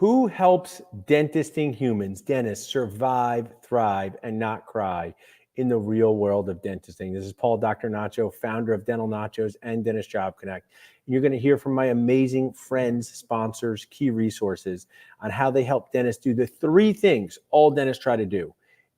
Who helps dentisting humans, dentists, survive, thrive, and not cry in the real world of dentisting? This is Paul, Dr. Nacho, founder of Dental Nachos and Dentist Job Connect. And you're going to hear from my amazing friends, sponsors, key resources on how they help dentists do the three things all dentists try to do: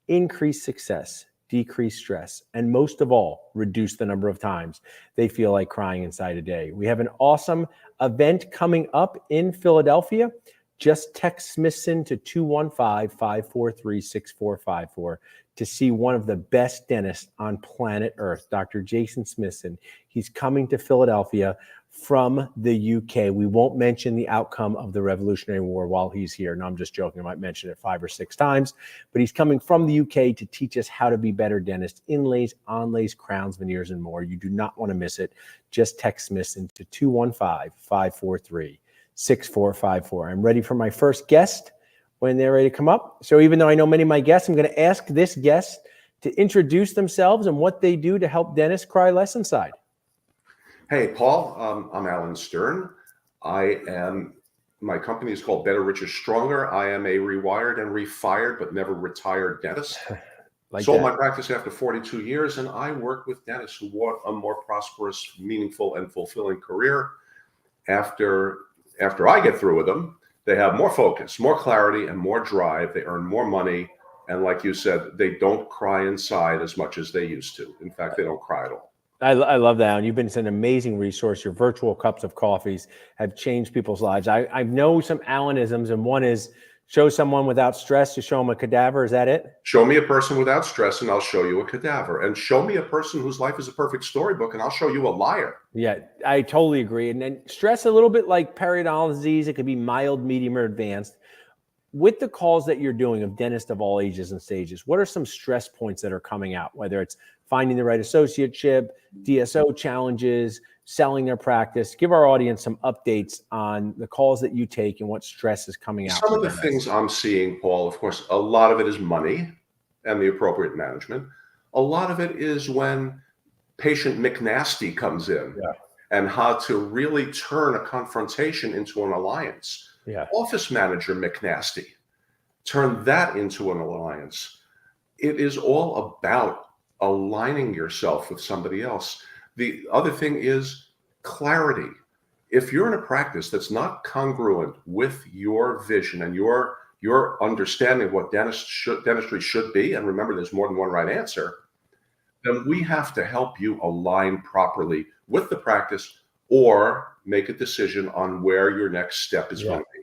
increase success, decrease stress, and most of all, reduce the number of times they feel like crying inside a day. We have an awesome event coming up in Philadelphia. Just text Smithson to 215-543-6454 to see one of the best dentists on planet Earth, Dr. Jason Smithson. He's coming to Philadelphia from the UK. We won't mention the outcome of the Revolutionary War while he's here. No, I'm just joking. I might mention it 5 or 6 times. But he's coming from the UK to teach us how to be better dentists: inlays, onlays, crowns, veneers, and more. You do not want to miss it. Just text Smithson to 215-543-6454. I'm ready for my first guest when they're ready to come up. So even though I know many of my guests, I'm going to ask this guest to introduce themselves and what they do to help dentists cry less inside. Hey, Paul, I'm Alan Stern. My company is called Better, Richer, Stronger. I am a rewired and refired, but never retired dentist. Sold my practice after 42 years, and I work with dentists who want a more prosperous, meaningful, and fulfilling career. After I get through with them, they have more focus, more clarity, and more drive. They earn more money. And like you said, they don't cry inside as much as they used to. In fact, they don't cry at all. I love that. And you've been an amazing resource. Your virtual cups of coffees have changed people's lives. I know some Alanisms, and one is show someone without stress, you show them a cadaver. Is that it? Show me a person without stress and I'll show you a cadaver. And show me a person whose life is a perfect storybook and I'll show you a liar. Yeah, I totally agree. And then stress, a little bit like periodontal disease. It could be mild, medium, or advanced. With the calls that you're doing of dentists of all ages and stages, what are some stress points that are coming out? Whether it's finding the right associateship, DSO challenges, selling their practice. Give our audience some updates on the calls that you take and what stress is coming out. Some of the things I'm seeing, Paul, of course, a lot of it is money and the appropriate management. A lot of it is when patient McNasty comes in and how to really turn a confrontation into an alliance. Office manager McNasty, turn that into an alliance. It is all about aligning yourself with somebody else. The other thing is clarity. If you're in a practice that's not congruent with your vision and your understanding of what dentistry should be, and remember, there's more than one right answer, then we have to help you align properly with the practice or make a decision on where your next step is going to be.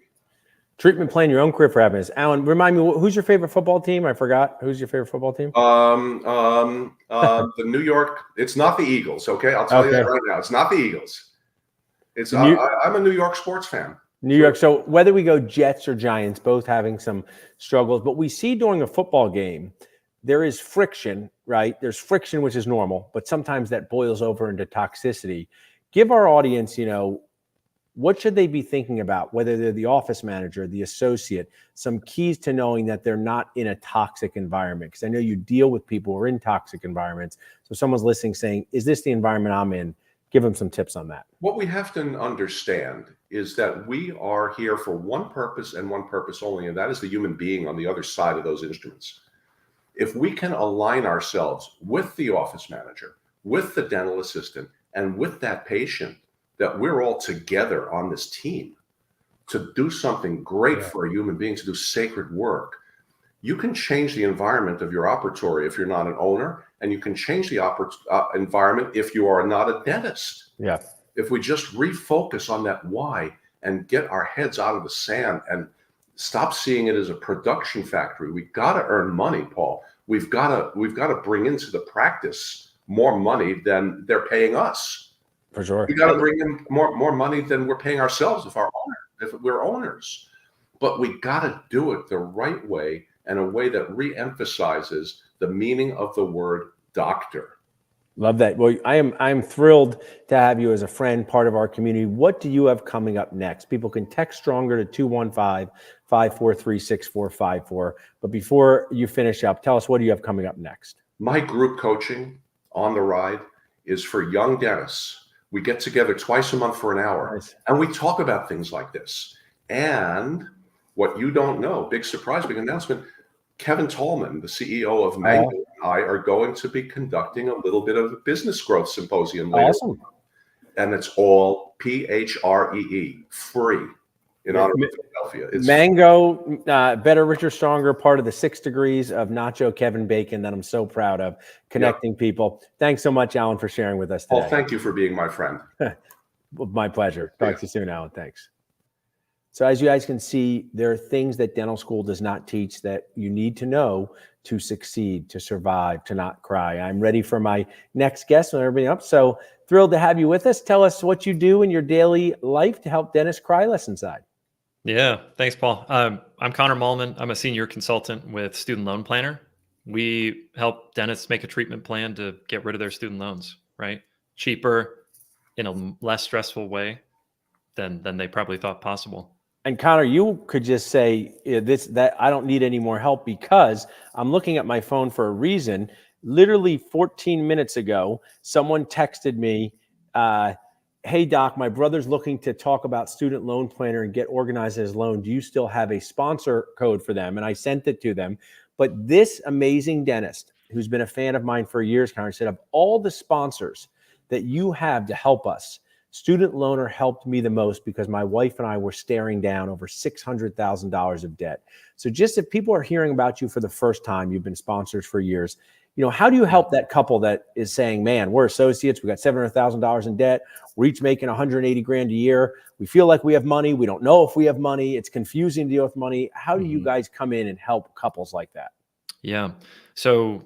Treatment plan your own career for happiness. Alan, remind me, who's your favorite football team? I forgot. Who's your favorite football team? The New York. It's not the Eagles. Okay, I'll tell you that right now. It's not the Eagles. It's I'm a New York sports fan. New York. So whether we go Jets or Giants, both having some struggles, but we see during a football game, there is friction, right? There's friction, which is normal, but sometimes that boils over into toxicity. Give our audience, what should they be thinking about, whether they're the office manager, the associate, some keys to knowing that they're not in a toxic environment? Because I know you deal with people who are in toxic environments. So someone's listening saying, is this the environment I'm in? Give them some tips on that. What we have to understand is that we are here for one purpose and one purpose only, and that is the human being on the other side of those instruments. If we can align ourselves with the office manager, with the dental assistant, and with that patient, that we're all together on this team to do something great for a human being, to do sacred work. You can change the environment of your operatory if you're not an owner, and you can change the environment if you are not a dentist. If we just refocus on that why and get our heads out of the sand and stop seeing it as a production factory. We've got to earn money, Paul. We've got to bring into the practice more money than they're paying us. For sure. We got to bring in more money than we're paying ourselves if we're owners. But we got to do it the right way, and a way that re-emphasizes the meaning of the word doctor. Love that. Well, I'm thrilled to have you as a friend, part of our community. What do you have coming up next? People can text Stronger to 215-543-6454. But before you finish up, tell us, what do you have coming up next? My group coaching on the ride is for young dentists. We get together twice a month for an hour, and we talk about things like this. And What you don't know, big surprise, big announcement. Kevin Tallman, the CEO of Mango, and I are going to be conducting a little bit of a business growth symposium later. Awesome. And it's all PHREE, free, in honor of Philadelphia. It's Mango, better, richer, stronger, part of the 6 degrees of Nacho Kevin Bacon that I'm so proud of, connecting people. Thanks so much, Alan, for sharing with us today. Well, thank you for being my friend. My pleasure. Talk to you soon, Alan. Thanks. So as you guys can see, there are things that dental school does not teach that you need to know to succeed, to survive, to not cry. I'm ready for my next guest and everybody up. So thrilled to have you with us. Tell us what you do in your daily life to help dentists cry less inside. Yeah, thanks, Paul. I'm Connor Mallman. I'm a senior consultant with Student Loan Planner. We help dentists make a treatment plan to get rid of their student loans, right? Cheaper, in a less stressful way than they probably thought possible. And Connor, you could just say that I don't need any more help because I'm looking at my phone for a reason. Literally 14 minutes ago, someone texted me, hey, Doc, my brother's looking to talk about Student Loan Planner and get organized his loan. Do you still have a sponsor code for them? And I sent it to them. But this amazing dentist, who's been a fan of mine for years, Connor, said, of all the sponsors that you have to help us, Student Loaner helped me the most because my wife and I were staring down over $600,000 of debt. So just if people are hearing about you for the first time, you've been sponsors for years, how do you help that couple that is saying, man, we're associates, we got $700,000 in debt, we're each making 180 grand a year, we feel like we have money, we don't know if we have money, it's confusing to deal with money. How do you guys come in and help couples like that? Yeah. So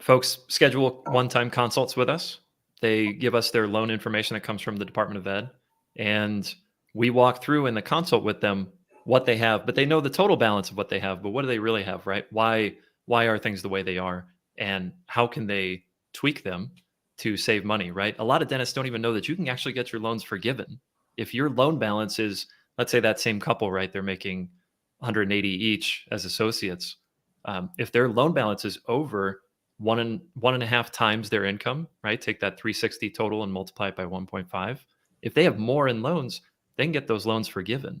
folks schedule one-time consults with us. They give us their loan information that comes from the Department of Ed, and we walk through in the consult with them what they have, but they know the total balance of what they have, but what do they really have, right? Why are things the way they are, and how can they tweak them to save money, right? A lot of dentists don't even know that you can actually get your loans forgiven. If your loan balance is, let's say that same couple, right, they're making 180 each as associates. If their loan balance is over one and a half times their income, right? Take that 360 total and multiply it by 1.5. If they have more in loans, they can get those loans forgiven.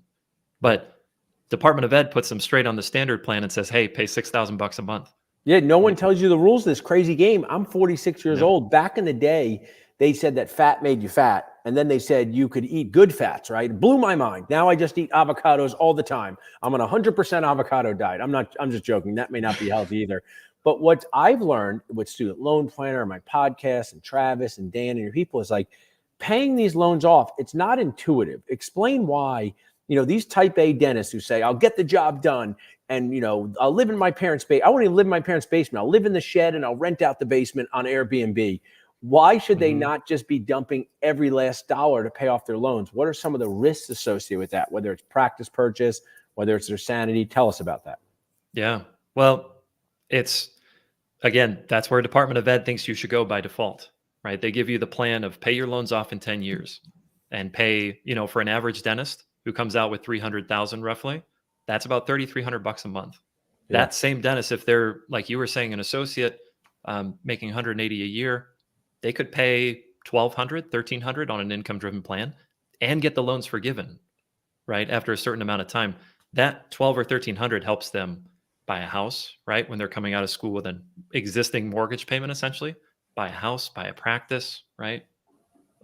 But Department of Ed puts them straight on the standard plan and says, hey, pay $6,000 a month. Yeah, no one tells you the rules of this crazy game. I'm 46 years old. Back in the day, they said that fat made you fat. And then they said you could eat good fats, right? It blew my mind. Now I just eat avocados all the time. I'm on 100% avocado diet. I'm just joking. That may not be healthy either. But what I've learned with Student Loan Planner, my podcast, and Travis and Dan and your people is like paying these loans off. It's not intuitive. Explain why, these type A dentists who say, I'll get the job done. And, I'll live in my parents' basement. I won't even live in my parents' basement. I'll live in the shed and I'll rent out the basement on Airbnb. Why should they not just be dumping every last dollar to pay off their loans? What are some of the risks associated with that? Whether it's practice purchase, whether it's their sanity. Tell us about that. Yeah. Well, again, that's where Department of Ed thinks you should go by default, right? They give you the plan of pay your loans off in 10 years and pay, for an average dentist who comes out with 300,000 roughly, that's about $3,300 a month. Yeah. That same dentist, if they're, like you were saying, an associate making 180 a year, they could pay $1,200, $1,300 on an income-driven plan and get the loans forgiven, right? After a certain amount of time, that $1,200 or $1,300 helps them buy a house, right? When they're coming out of school with an existing mortgage payment, essentially, buy a house, buy a practice, right?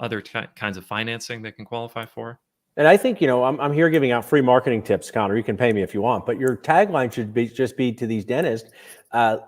Other kinds of financing they can qualify for. And I think, I'm here giving out free marketing tips, Connor. You can pay me if you want, but your tagline should just be to these dentists,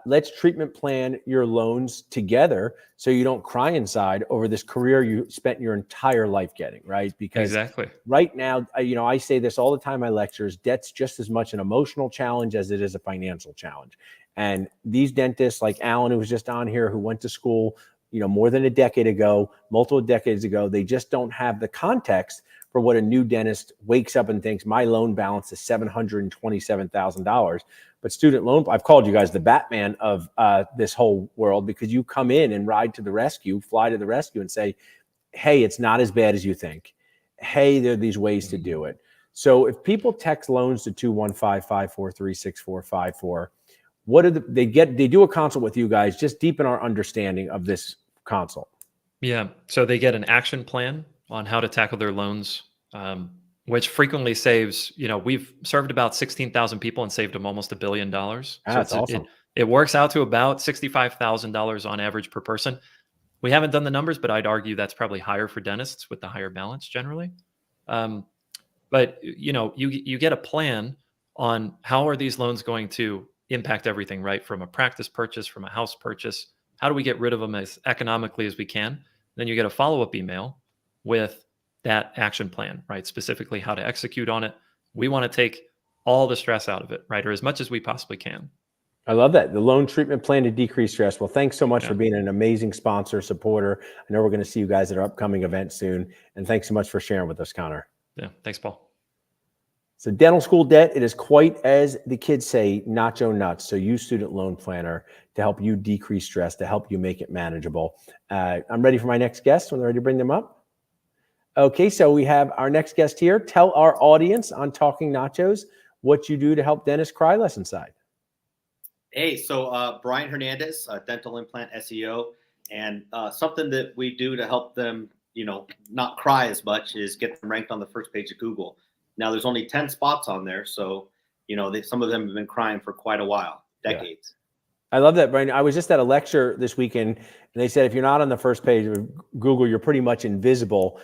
let's treatment plan your loans together so you don't cry inside over this career you spent your entire life getting, right? Because exactly. Right now, I say this all the time in my lectures, debt's just as much an emotional challenge as it is a financial challenge. And these dentists like Alan, who was just on here, who went to school, more than a decade ago, multiple decades ago, they just don't have the context for what a new dentist wakes up and thinks my loan balance is $727,000. But student loan, I've called you guys the Batman of this whole world because you come in and ride to the rescue, fly to the rescue and say, hey, it's not as bad as you think. Hey, there are these ways to do it. So if people text loans to 215-543-6454, what do they get? They do a consult with you guys, just deepen our understanding of this consult. Yeah. So they get an action plan on how to tackle their loans. which frequently saves, we've served about 16,000 people and saved them almost $1 billion. That's awesome. It works out to about $65,000 on average per person. We haven't done the numbers, but I'd argue that's probably higher for dentists with the higher balance generally. But you get a plan on how are these loans going to impact everything, right? From a practice purchase, from a house purchase, how do we get rid of them as economically as we can? Then you get a follow-up email with that action plan, right? Specifically how to execute on it. We want to take all the stress out of it, right? Or as much as we possibly can. I love that. The loan treatment plan to decrease stress. Well, thanks so much for being an amazing sponsor, supporter. I know we're going to see you guys at our upcoming event soon. And thanks so much for sharing with us, Connor. Yeah. Thanks, Paul. So dental school debt, it is quite, as the kids say, nacho nuts. So use Student Loan Planner to help you decrease stress, to help you make it manageable. I'm ready for my next guest when they're ready to bring them up. Okay, so we have our next guest here. Tell our audience on Talking Nachos what you do to help dentists cry less inside. Hey, so Brian Hernandez, dental implant SEO, and something that we do to help them, not cry as much is get them ranked on the first page of Google. Now, there's only 10 spots on there, so some of them have been crying for quite a while, decades. Yeah. I love that, Brian. I was just at a lecture this weekend, and they said if you're not on the first page of Google, you're pretty much invisible.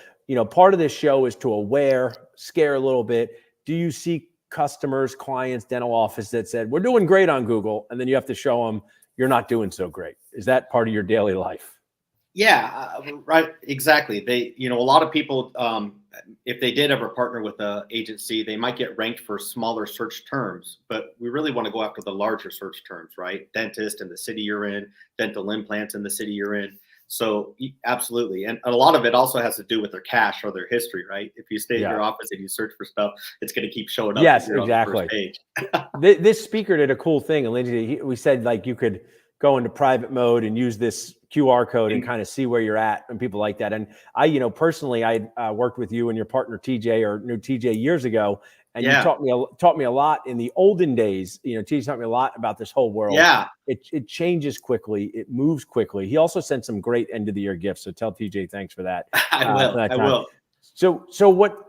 Part of this show is to scare a little bit. Do you see customers, clients, dental office that said, we're doing great on Google, and then you have to show them you're not doing so great? Is that part of your daily life? Yeah, right. Exactly. A lot of people, if they did ever partner with an agency, they might get ranked for smaller search terms, but we really want to go after the larger search terms, right? Dentist in the city you're in, dental implants in the city you're in. So absolutely. And a lot of it also has to do with their cache or their history, right? If you stay in your office and you search for stuff, it's going to keep showing up. Yes, exactly. This speaker did a cool thing. And Lindsay, we said like you could go into private mode and use this QR code and kind of see where you're at and people like that. And I, personally, I worked with you and your partner TJ, or knew TJ years ago. And you taught me a lot in the olden days. TJ taught me a lot about this whole world. Yeah. It changes quickly. It moves quickly. He also sent some great end of the year gifts. So tell TJ thanks for that. I will. So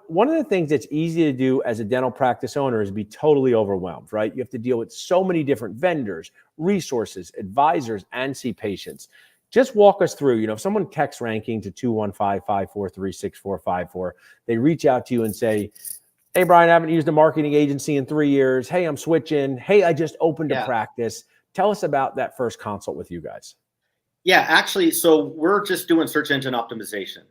one of the things that's easy to do as a dental practice owner is be totally overwhelmed, right? You have to deal with so many different vendors, resources, advisors, and see patients. Just walk us through, if someone texts ranking to 215-543-6454, they reach out to you and say, hey, Brian, I haven't used a marketing agency in 3 years. Hey, I'm switching. Hey, I just opened a practice. Tell us about that first consult with you guys. Yeah, actually, so we're just doing search engine optimization.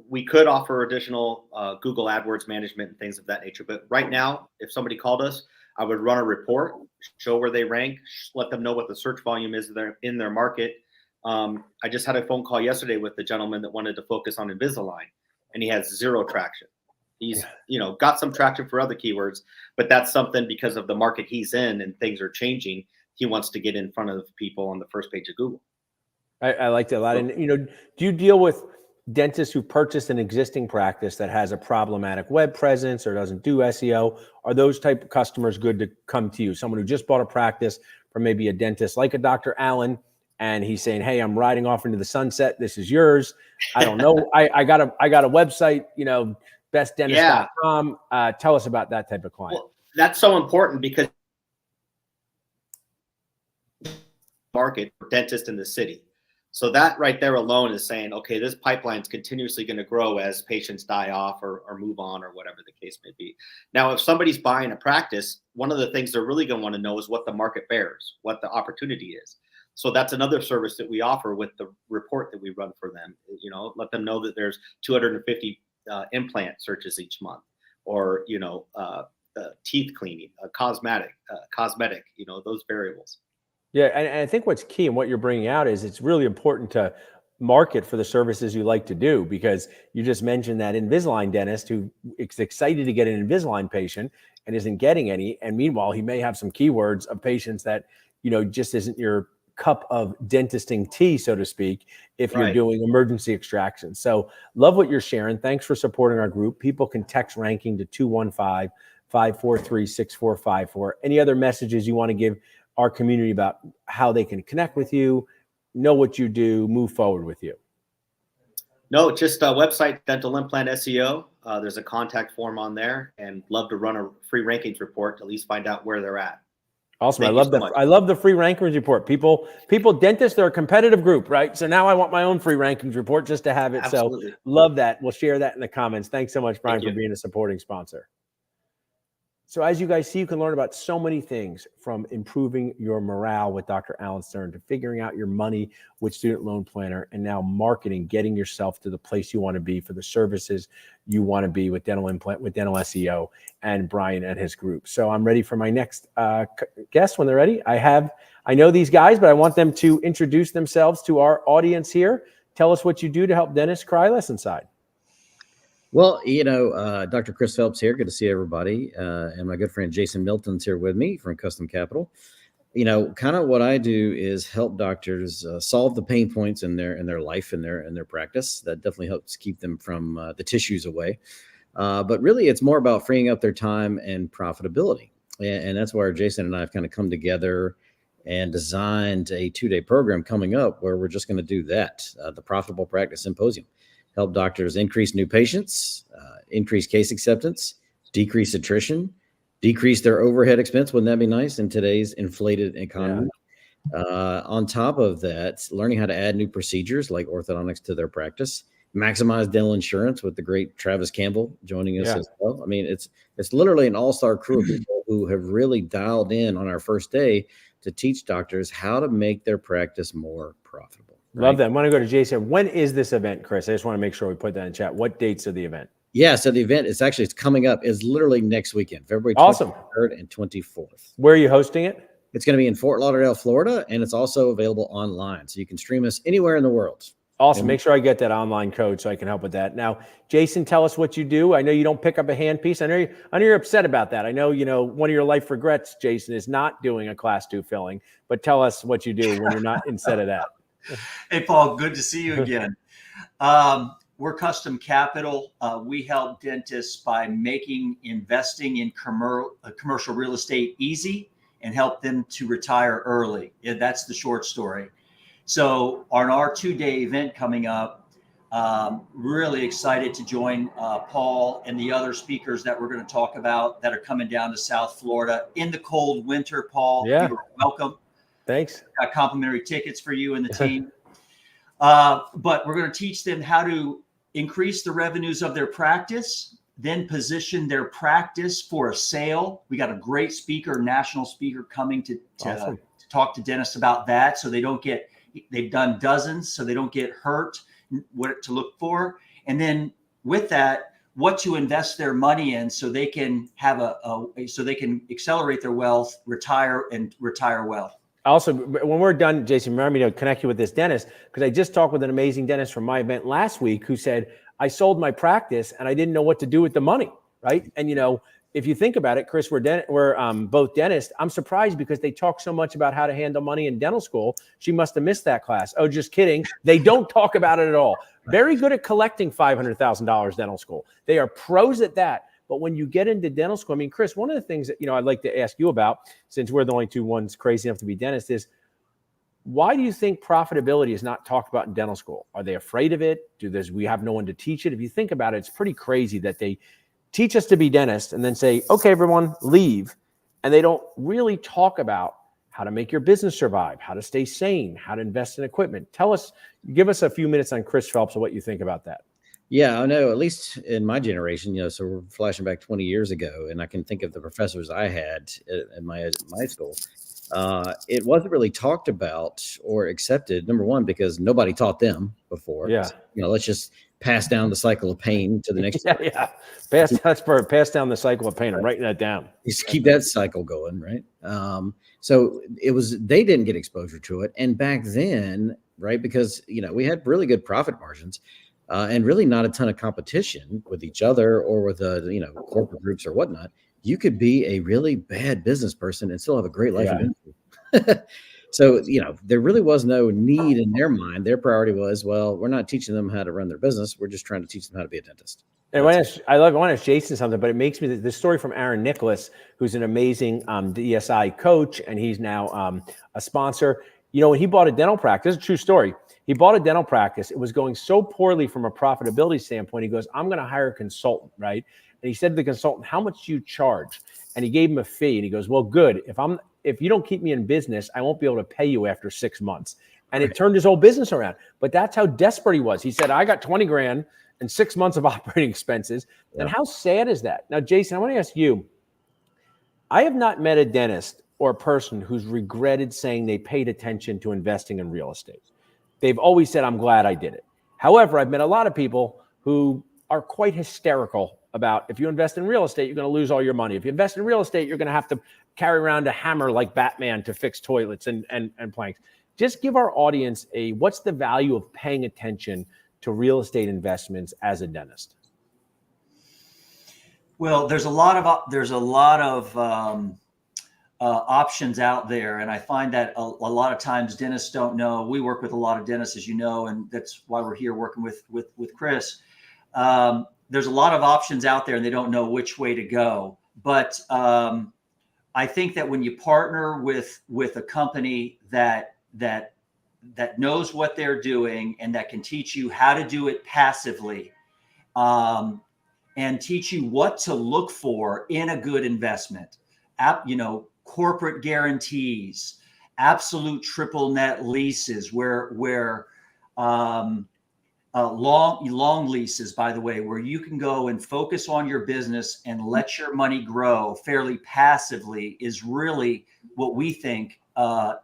We could offer additional Google AdWords management and things of that nature. But right now, if somebody called us, I would run a report, show where they rank, let them know what the search volume is in their market. I just had a phone call yesterday with the gentleman that wanted to focus on Invisalign, and he has zero traction. He's, got some traction for other keywords, but that's something because of the market he's in and things are changing. He wants to get in front of people on the first page of Google. I like that a lot. And, do you deal with dentists who purchased an existing practice that has a problematic web presence or doesn't do SEO? Are those type of customers good to come to you? Someone who just bought a practice from maybe a dentist like a Dr. Allen, and he's saying, hey, I'm riding off into the sunset. This is yours. I don't know. I got a website, bestdentist.com. Tell us about that type of client. Well, that's so important because market for dentists in the city. So that right there alone is saying, okay, this pipeline is continuously going to grow as patients die off or move on or whatever the case may be. Now, if somebody's buying a practice, one of the things they're really going to want to know is what the market bears, what the opportunity is. So that's another service that we offer with the report that we run for them. Let them know that there's 250 implant searches each month, or teeth cleaning, cosmetic, those variables. Yeah, and I think what's key and what you're bringing out is it's really important to market for the services you like to do, because you just mentioned that Invisalign dentist who is excited to get an Invisalign patient and isn't getting any, and meanwhile he may have some keywords of patients that just isn't your cup of dentisting tea, so to speak, if you're doing emergency extraction. So love what you're sharing. Thanks for supporting our group. People can text ranking to 215-543-6454. Any other messages you want to give our community about how they can connect with you, know what you do, move forward with you? No, just a website, dental implant SEO. There's a contact form on there, and love to run a free rankings report to at least find out where they're at. Awesome. Thank I you love so the much. I love the free rankings report. People, dentists, they're a competitive group, right? So now I want my own free rankings report just to have it. Absolutely. So love that. We'll share that in the comments. Thanks so much, Brian, Thank for you. being a supporting sponsor. So as you guys see, you can learn about so many things, from improving your morale with Dr. Alan Stern to figuring out your money with Student Loan Planner, and now marketing, getting yourself to the place you want to be for the services you want to be with dental implant, with dental SEO, and Brian and his group. So I'm ready for my next guest when they're ready. I know these guys, but I want them to introduce themselves to our audience here. Tell us what you do to help dentists cry less inside. Well, Dr. Chris Phelps here. Good to see everybody. And my good friend Jason Milton's here with me from Custom Capital. Kind of what I do is help doctors solve the pain points in their life and their practice. That definitely helps keep them from the tissues away. But really, it's more about freeing up their time and profitability. And that's where Jason and I have kind of come together and designed a 2-day program coming up where we're just going to do that, the Profitable Practice Symposium. Help doctors increase new patients, increase case acceptance, decrease attrition, decrease their overhead expense. Wouldn't that be nice in today's inflated economy? Yeah. On top of that, learning how to add new procedures like orthodontics to their practice, maximize dental insurance with the great Travis Campbell joining us as well. I mean, it's literally an all-star crew of people who have really dialed in on our first day to teach doctors how to make their practice more profitable. Right? Love that. I want to go to Jason. When is this event, Chris? I just want to make sure we put that in chat. What dates are the event? Yeah, so the event it's coming up. Is literally next weekend, February 23rd and 24th. Where are you hosting it? It's going to be in Fort Lauderdale, Florida, and it's also available online. So you can stream us anywhere in the world. Awesome. Make sure I get that online code so I can help with that. Now, Jason, tell us what you do. I know you don't pick up a handpiece. I know you're upset about that. I know, one of your life regrets, Jason, is not doing a class 2 filling, but tell us what you do when you're not instead of that. Hey, Paul, good to see you again. We're Custom Capital. We help dentists by investing in commercial real estate easy and help them to retire early. Yeah, that's the short story. So on our 2-day event coming up, really excited to join Paul and the other speakers that we're going to talk about that are coming down to South Florida in the cold winter, Paul. Yeah. You're welcome. Thanks. Got complimentary tickets for you and the team. But we're going to teach them how to increase the revenues of their practice, then position their practice for a sale. We got a great speaker, national speaker, coming to talk to dentists about that, so they've done dozens, so they don't get hurt, what to look for. And then with that, what to invest their money in so they can have so they can accelerate their wealth, retire well. Also, when we're done, Jason, remember me to connect you with this dentist, because I just talked with an amazing dentist from my event last week who said, I sold my practice and I didn't know what to do with the money, right? And, if you think about it, Chris, we're both dentists. I'm surprised because they talk so much about how to handle money in dental school. She must have missed that class. Oh, just kidding. They don't talk about it at all. Very good at collecting $500,000 dental school. They are pros at that. But when you get into dental school, I mean, Chris, one of the things that, I'd like to ask you about, since we're the only two ones crazy enough to be dentists, is why do you think profitability is not talked about in dental school? Are they afraid of it? We have no one to teach it? If you think about it, it's pretty crazy that they teach us to be dentists and then say, okay, everyone leave. And they don't really talk about how to make your business survive, how to stay sane, how to invest in equipment. Give us a few minutes on Chris Phelps of what you think about that. Yeah, I know, at least in my generation, so we're flashing back 20 years ago, and I can think of the professors I had at my school. It wasn't really talked about or accepted, number one, because nobody taught them before. Yeah. So, let's just pass down the cycle of pain to the next. Yeah. Pass down the cycle of pain. I'm writing that down. Just keep that cycle going, right? So they didn't get exposure to it. And back then, right, because, we had really good profit margins. And really not a ton of competition with each other or with corporate groups or whatnot. You could be a really bad business person and still have a great life. Yeah. So, there really was no need in their mind. Their priority was, well, we're not teaching them how to run their business. We're just trying to teach them how to be a dentist. And I want to ask Jason something, but it makes me the story from Aaron Nicholas, who's an amazing DSI coach, and he's now a sponsor. when he bought a dental practice, it's a true story. He bought a dental practice. It was going so poorly from a profitability standpoint. He goes, I'm going to hire a consultant, right? And he said to the consultant, how much do you charge? And he gave him a fee. And he goes, well, good. If you don't keep me in business, I won't be able to pay you after 6 months. And it turned his whole business around. But that's how desperate he was. He said, I got 20 grand and 6 months of operating expenses. Yeah. And how sad is that? Now, Jason, I want to ask you, I have not met a dentist or a person who's regretted saying they paid attention to investing in real estate. They've always said, I'm glad I did it. However, I've met a lot of people who are quite hysterical about, if you invest in real estate, you're going to lose all your money. If you invest in real estate, you're going to have to carry around a hammer like Batman to fix toilets and planks. Just give our audience what's the value of paying attention to real estate investments as a dentist? Well, there's a lot of options out there, and I find that a lot of times dentists don't know. We work with a lot of dentists, as you know, and that's why we're here working with Chris. There's a lot of options out there, and they don't know which way to go. But I think that when you partner with a company that knows what they're doing and that can teach you how to do it passively, and teach you what to look for in a good investment, corporate guarantees, absolute triple net leases, where long leases, by the way, where you can go and focus on your business and let your money grow fairly passively, is really what we think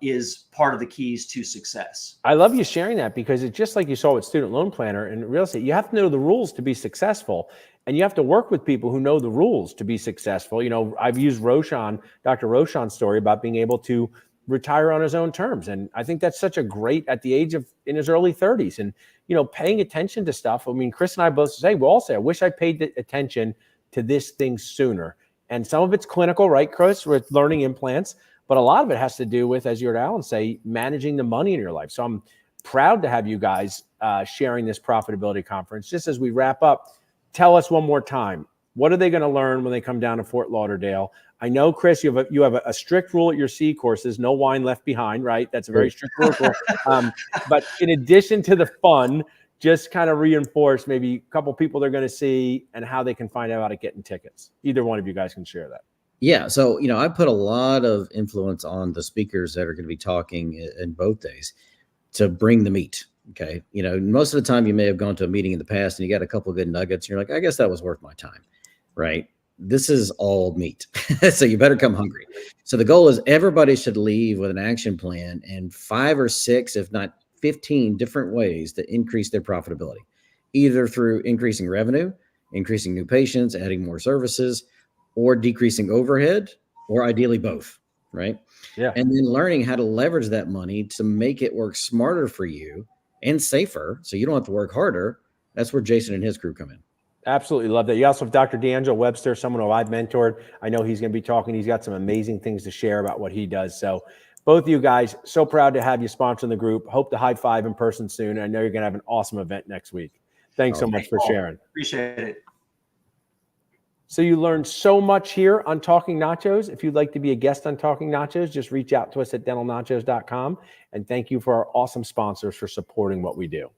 is part of the keys to success. I love you sharing that, because it's just like you saw with Student Loan Planner and real estate. You have to know the rules to be successful, and you have to work with people who know the rules to be successful. I've used Dr. Roshan's story about being able to retire on his own terms. And I think that's such a great, at the age of, in his early 30s, and, paying attention to stuff. I mean, Chris and I both we'll all say, I wish I paid attention to this thing sooner. And some of it's clinical, right, Chris, with learning implants. But a lot of it has to do with, as you heard Alan say, managing the money in your life. So I'm proud to have you guys sharing this profitability conference. Just as we wrap up, tell us one more time, what are they going to learn when they come down to Fort Lauderdale? I know, Chris, you have a strict rule at your C courses, no wine left behind, right? That's a very strict rule. But in addition to the fun, just kind of reinforce maybe a couple people they're going to see and how they can find out about getting tickets. Either one of you guys can share that. Yeah. So, I put a lot of influence on the speakers that are going to be talking in both days to bring the meat. Okay. Most of the time you may have gone to a meeting in the past and you got a couple of good nuggets and you're like, I guess that was worth my time. Right. This is all meat. So you better come hungry. So the goal is everybody should leave with an action plan and 5 or 6, if not 15 different ways to increase their profitability, either through increasing revenue, increasing new patients, adding more services, or decreasing overhead, or ideally both, right? Yeah. And then learning how to leverage that money to make it work smarter for you and safer, so you don't have to work harder. That's where Jason and his crew come in. Absolutely love that. You also have Dr. D'Angelo Webster, someone who I've mentored. I know he's going to be talking. He's got some amazing things to share about what he does. So both of you guys, so proud to have you sponsoring the group. Hope to high five in person soon. I know you're going to have an awesome event next week. Thanks so much for sharing. Appreciate it. So you learned so much here on Talking Nachos. If you'd like to be a guest on Talking Nachos, just reach out to us at dentalnachos.com. And thank you for our awesome sponsors for supporting what we do.